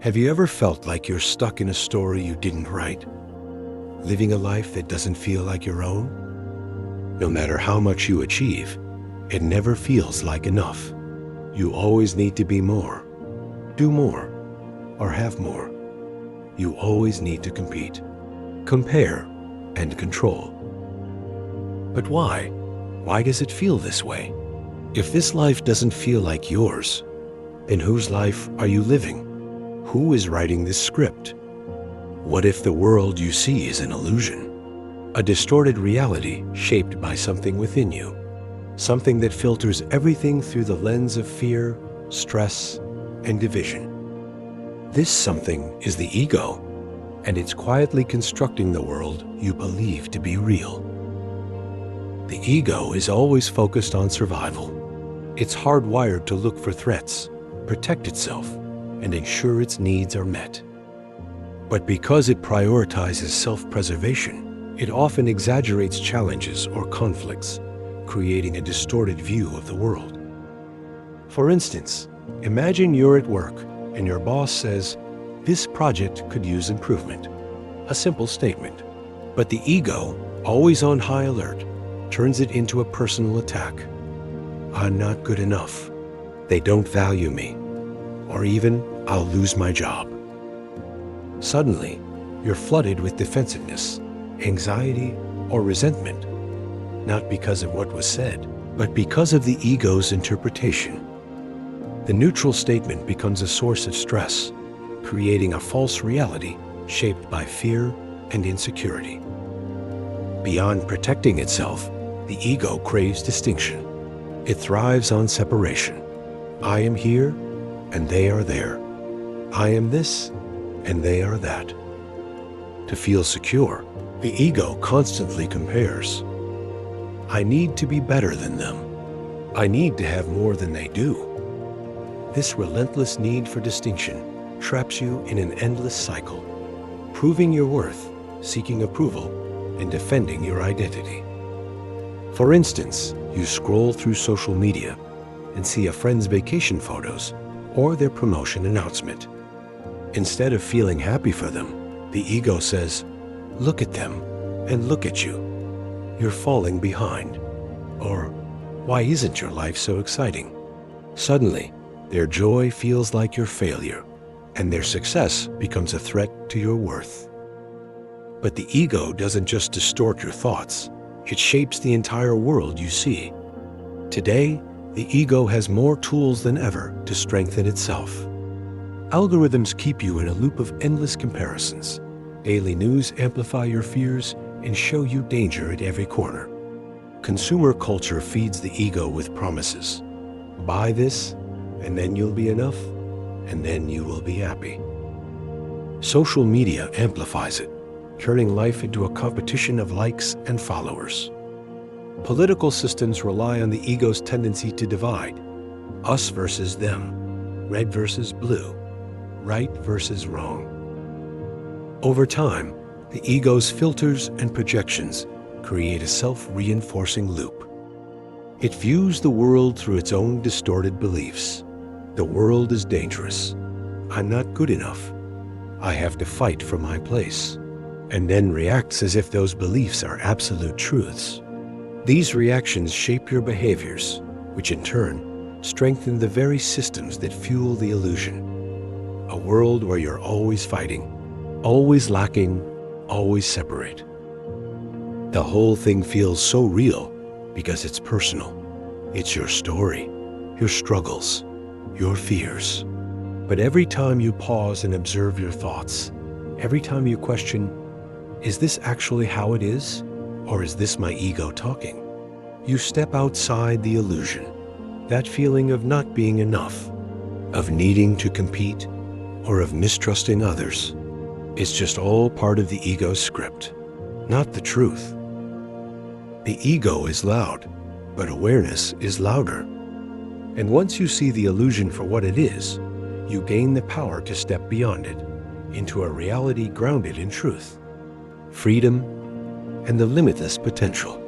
Have you ever felt like you're stuck in a story you didn't write? Living a life that doesn't feel like your own? No matter how much you achieve, it never feels like enough. You always need to be more, do more, or have more. You always need to compete, compare, and control. But why? Why does it feel this way? If this life doesn't feel like yours, then whose life are you living? Who is writing this script? What if the world you see is an illusion? A distorted reality shaped by something within you. Something that filters everything through the lens of fear, stress, and division. This something is the ego, and it's quietly constructing the world you believe to be real. The ego is always focused on survival. It's hardwired to look for threats, protect itself, and ensure its needs are met. But because it prioritizes self-preservation, it often exaggerates challenges or conflicts, creating a distorted view of the world. For instance, imagine you're at work and your boss says, "This project could use improvement." A simple statement. But the ego, always on high alert, turns it into a personal attack. I'm not good enough. They don't value me. Or even, I'll lose my job. Suddenly, you're flooded with defensiveness, anxiety, or resentment, not because of what was said, but because of the ego's interpretation. The neutral statement becomes a source of stress, creating a false reality shaped by fear and insecurity. Beyond protecting itself, the ego craves distinction. It thrives on separation. I am here, and they are there. I am this, and they are that. To feel secure, the ego constantly compares. I need to be better than them. I need to have more than they do. This relentless need for distinction traps you in an endless cycle, proving your worth, seeking approval, and defending your identity. For instance, you scroll through social media and see a friend's vacation photos or their promotion announcement. Instead of feeling happy for them, the ego says, "Look at them and look at you. You're falling behind." Or, "Why isn't your life so exciting?" Suddenly, their joy feels like your failure, and their success becomes a threat to your worth. But the ego doesn't just distort your thoughts, it shapes the entire world you see. Today, the ego has more tools than ever to strengthen itself. Algorithms keep you in a loop of endless comparisons. Daily news amplify your fears and show you danger at every corner. Consumer culture feeds the ego with promises. Buy this, and then you'll be enough, and then you will be happy. Social media amplifies it, turning life into a competition of likes and followers. Political systems rely on the ego's tendency to divide. Us versus them, red versus blue, right versus wrong. Over time, the ego's filters and projections create a self-reinforcing loop. It views the world through its own distorted beliefs. The world is dangerous. I'm not good enough. I have to fight for my place. And then reacts as if those beliefs are absolute truths. These reactions shape your behaviors, which in turn strengthen the very systems that fuel the illusion. A world where you're always fighting, always lacking, always separate. The whole thing feels so real because it's personal. It's your story, your struggles, your fears. But every time you pause and observe your thoughts, every time you question, is this actually how it is? Or is this my ego talking? You step outside the illusion, that feeling of not being enough, of needing to compete, or of mistrusting others. It's just all part of the ego's script, not the truth. The ego is loud, but awareness is louder. And once you see the illusion for what it is, you gain the power to step beyond it, into a reality grounded in truth, freedom, and the limitless potential.